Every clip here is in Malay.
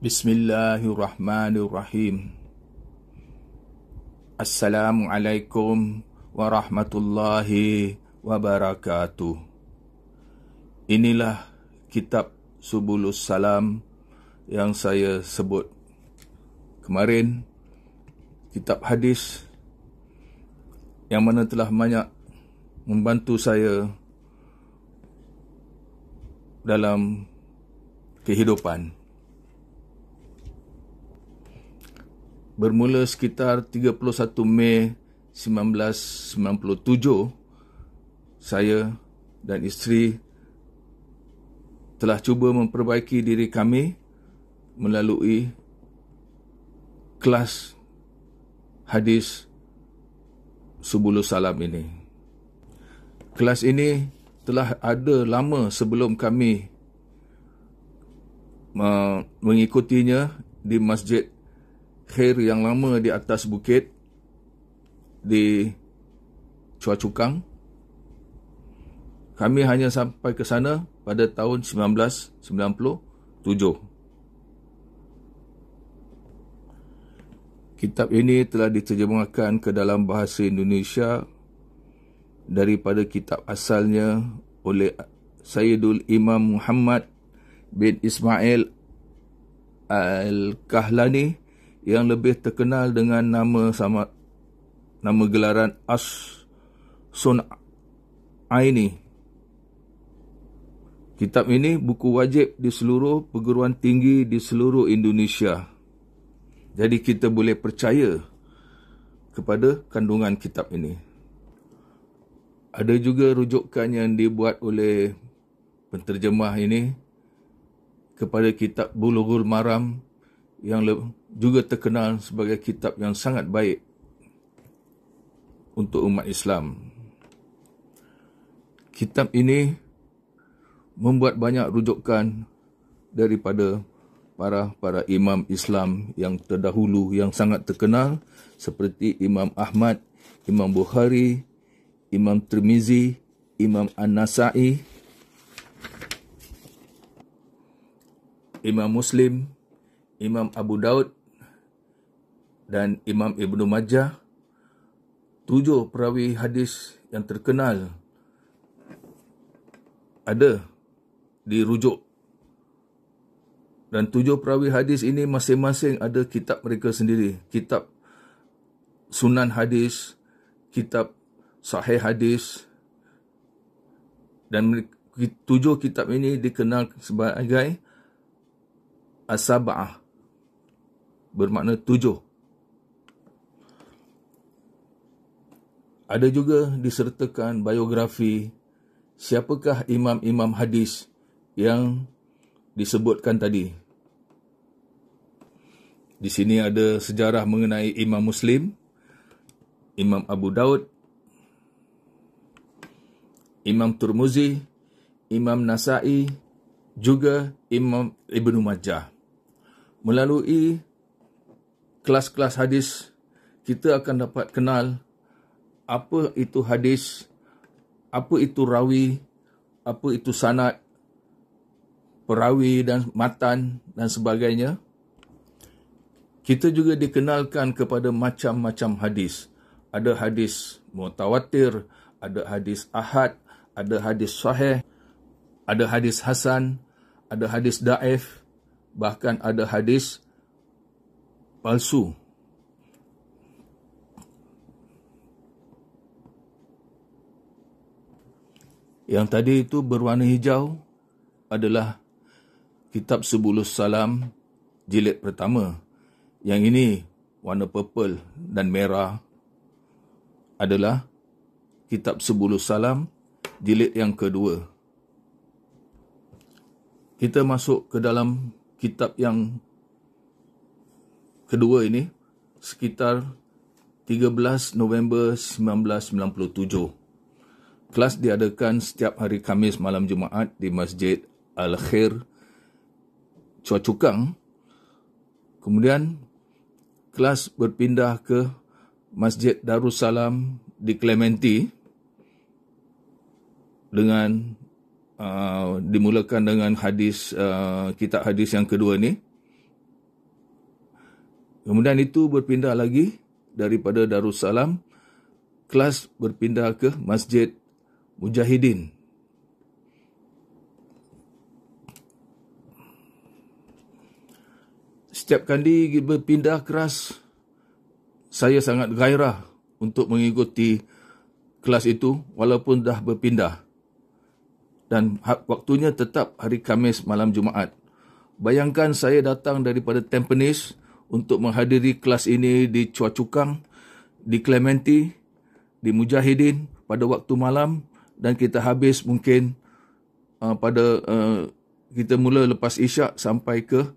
Bismillahirrahmanirrahim. Assalamualaikum warahmatullahi wabarakatuh. Inilah kitab Subulus Salam yang saya sebut kemarin, kitab hadis yang mana telah banyak membantu saya dalam kehidupan. Bermula sekitar 31 Mei 1997, saya dan isteri telah cuba memperbaiki diri kami melalui kelas hadis Subulus Salam ini. Kelas ini telah ada lama sebelum kami mengikutinya di Masjid Khair yang lama di atas bukit di Chua Chu Kang. Kami hanya sampai ke sana pada tahun 1997. Kitab ini telah diterjemahkan ke dalam bahasa Indonesia daripada kitab asalnya oleh Sayyidul Imam Muhammad bin Ismail Al-Kahlani yang lebih terkenal dengan nama gelaran As-Sun'aini. Kitab ini buku wajib di seluruh perguruan tinggi di seluruh Indonesia. Jadi kita boleh percaya kepada kandungan kitab ini. Ada juga rujukan yang dibuat oleh penterjemah ini kepada kitab Bulughul Maram yang juga terkenal sebagai kitab yang sangat baik untuk umat Islam. Kitab ini membuat banyak rujukan daripada para imam Islam yang terdahulu yang sangat terkenal seperti Imam Ahmad, Imam Bukhari, Imam Tirmizi, Imam An-Nasa'i, Imam Muslim, Imam Abu Daud dan Imam Ibnu Majah. 7 perawi hadis yang terkenal ada dirujuk. Dan 7 perawi hadis ini masing-masing ada kitab mereka sendiri. Kitab Sunan Hadis, kitab Sahih Hadis. Dan 7 kitab ini dikenal sebagai As-Sab'ah, bermakna 7. Ada juga disertakan biografi siapakah imam-imam hadis yang disebutkan tadi. Di sini ada sejarah mengenai Imam Muslim, Imam Abu Daud, Imam Tirmizi, Imam Nasa'i, juga Imam Ibnu Majah. Melalui kelas-kelas hadis, kita akan dapat kenal apa itu hadis, apa itu rawi, apa itu sanad, perawi dan matan dan sebagainya. Kita juga dikenalkan kepada macam-macam hadis. Ada hadis mutawatir, ada hadis ahad, ada hadis sahih, ada hadis hasan, ada hadis daif, bahkan ada hadis palsu. Yang tadi itu berwarna hijau adalah kitab Subulus Salam jilid pertama. Yang ini warna purple dan merah adalah kitab Subulus Salam jilid yang kedua. Kita masuk ke dalam kitab yang kedua ini sekitar 13 November 1997. Kelas diadakan setiap hari Khamis malam Jumaat di Masjid Al-Khair, Chua Chu Kang. Kemudian kelas berpindah ke Masjid Darussalam di Clementi dengan dimulakan dengan hadis kitab hadis yang kedua ni, Kemudian itu berpindah lagi daripada Darussalam, kelas berpindah ke Masjid Mujahidin. Setiap kali berpindah kelas, saya sangat gairah untuk mengikuti kelas itu walaupun dah berpindah. Dan waktunya tetap hari Khamis malam Jumaat. Bayangkan saya datang daripada Tampines untuk menghadiri kelas ini di Chua Chu Kang, di Clementi, di Mujahidin pada waktu malam, dan kita habis mungkin kita mula lepas isyak sampai ke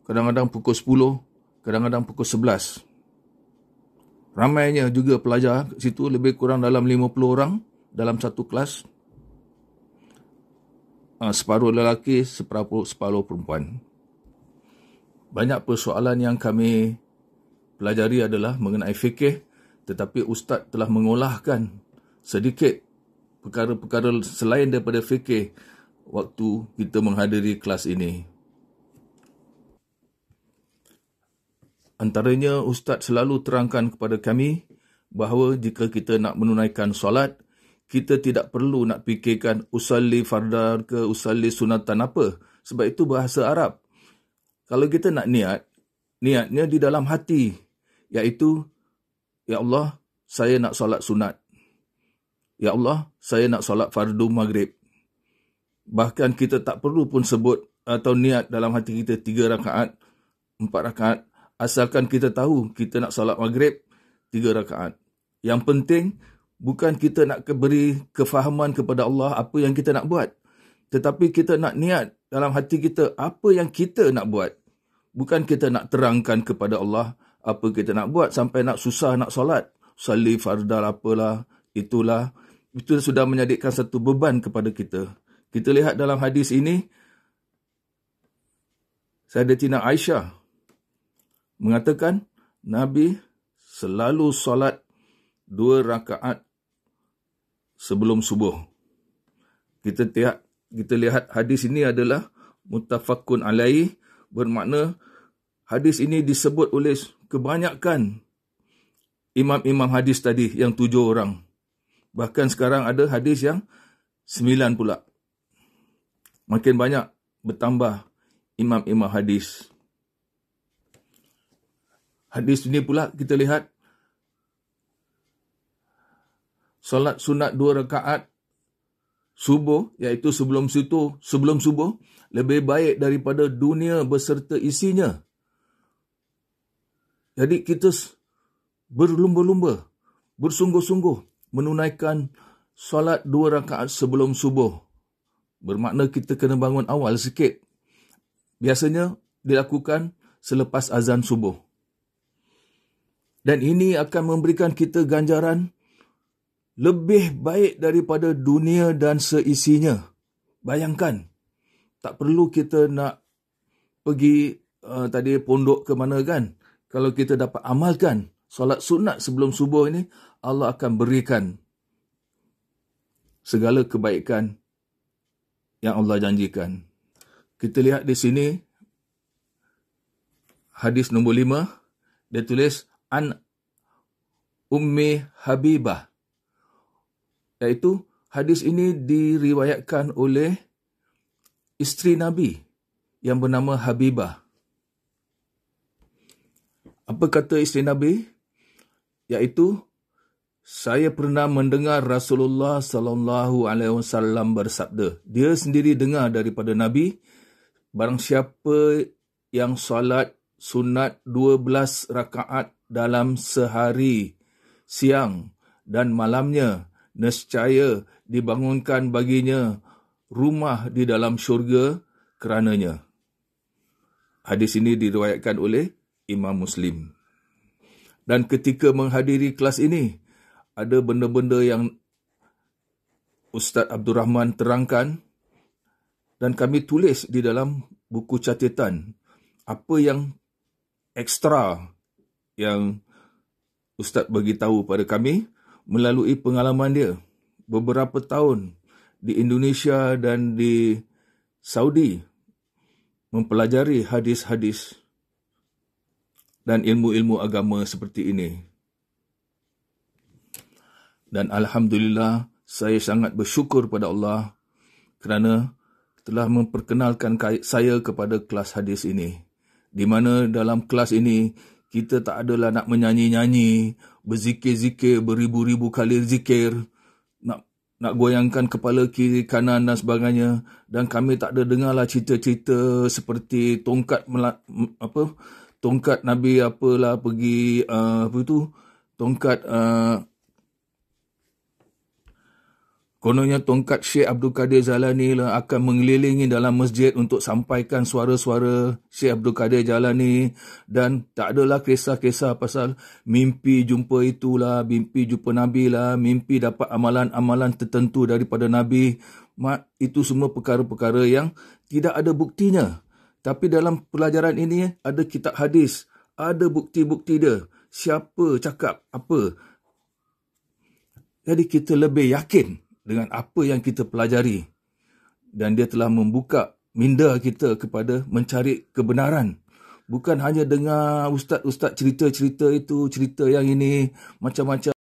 kadang-kadang pukul 10, kadang-kadang pukul 11. Ramainya juga pelajar situ, lebih kurang dalam 50 orang dalam satu kelas. Separuh lelaki, separuh perempuan. Banyak persoalan yang kami pelajari adalah mengenai fikih, tetapi ustaz telah mengolahkan sedikit perkara-perkara selain daripada fikih waktu kita menghadiri kelas ini. Antaranya, ustaz selalu terangkan kepada kami bahawa jika kita nak menunaikan solat, kita tidak perlu nak fikirkan usalli fardar ke usalli sunatan apa. Sebab itu bahasa Arab. Kalau kita nak niatnya di dalam hati, iaitu, Ya Allah, saya nak solat sunat. Ya Allah, saya nak solat fardu maghrib. Bahkan kita tak perlu pun sebut atau niat dalam hati kita 3 rakaat, 4 rakaat. Asalkan kita tahu kita nak solat maghrib 3 rakaat. Yang penting bukan kita nak beri kefahaman kepada Allah apa yang kita nak buat. Tetapi kita nak niat dalam hati kita apa yang kita nak buat. Bukan kita nak terangkan kepada Allah apa kita nak buat sampai nak susah nak solat. Salli fardal apalah, itulah. Itu sudah menjadikan satu beban kepada kita. Kita lihat dalam hadis ini, Sayyidatina Aisyah mengatakan Nabi selalu solat 2 rakaat sebelum subuh. Kita lihat hadis ini adalah muttafaqun alaih, bermakna hadis ini disebut oleh kebanyakan imam-imam hadis tadi yang 7 orang. Bahkan sekarang ada hadis yang 9 pula. Makin banyak bertambah imam-imam hadis. Hadis ini pula kita lihat solat sunat 2 rakaat subuh, iaitu sebelum subuh, lebih baik daripada dunia beserta isinya. Jadi kita berlumba-lumba, bersungguh-sungguh menunaikan solat 2 rakaat sebelum subuh. Bermakna kita kena bangun awal sikit. Biasanya dilakukan selepas azan subuh. Dan ini akan memberikan kita ganjaran lebih baik daripada dunia dan seisinya. Bayangkan, tak perlu kita nak pergi tadi pondok ke mana kan. Kalau kita dapat amalkan solat sunat sebelum subuh ini, Allah akan berikan segala kebaikan yang Allah janjikan. Kita lihat di sini, hadis nombor 5, dia tulis, An Ummi Habibah. Iaitu hadis ini diriwayatkan oleh isteri Nabi yang bernama Habibah. Apa kata isteri Nabi? Iaitu, saya pernah mendengar Rasulullah sallallahu alaihi wasallam bersabda. Dia sendiri dengar daripada Nabi, barang siapa yang solat sunat 12 rakaat dalam sehari, siang dan malamnya, nescaya dibangunkan baginya rumah di dalam syurga kerananya. Hadis ini diriwayatkan oleh Imam Muslim. Dan ketika menghadiri kelas ini, ada benda-benda yang Ustaz Abdul Rahman terangkan dan kami tulis di dalam buku catatan apa yang ekstra yang Ustaz bagi tahu pada kami melalui pengalaman dia beberapa tahun di Indonesia dan di Saudi mempelajari hadis-hadis dan ilmu-ilmu agama seperti ini. Dan Alhamdulillah, saya sangat bersyukur pada Allah kerana telah memperkenalkan saya kepada kelas hadis ini. Di mana dalam kelas ini, kita tak adalah nak menyanyi-nyanyi, berzikir-zikir, beribu-ribu kali zikir, nak goyangkan kepala kiri, kanan dan sebagainya. Dan kami tak ada dengarlah cerita-cerita seperti tongkat Nabi apalah pergi, kononnya tongkat Syekh Abdul Qadir Jalani lah akan mengelilingi dalam masjid untuk sampaikan suara-suara Syekh Abdul Qadir Jalani, dan tak adalah kisah-kisah pasal mimpi jumpa itulah, mimpi jumpa Nabi lah, mimpi dapat amalan-amalan tertentu daripada Nabi. Itu semua perkara-perkara yang tidak ada buktinya. Tapi dalam pelajaran ini ada kitab hadis, ada bukti-bukti dia. Siapa cakap apa. Jadi kita lebih yakin dengan apa yang kita pelajari. Dan dia telah membuka minda kita kepada mencari kebenaran. Bukan hanya dengar ustaz-ustaz cerita-cerita itu, cerita yang ini, macam-macam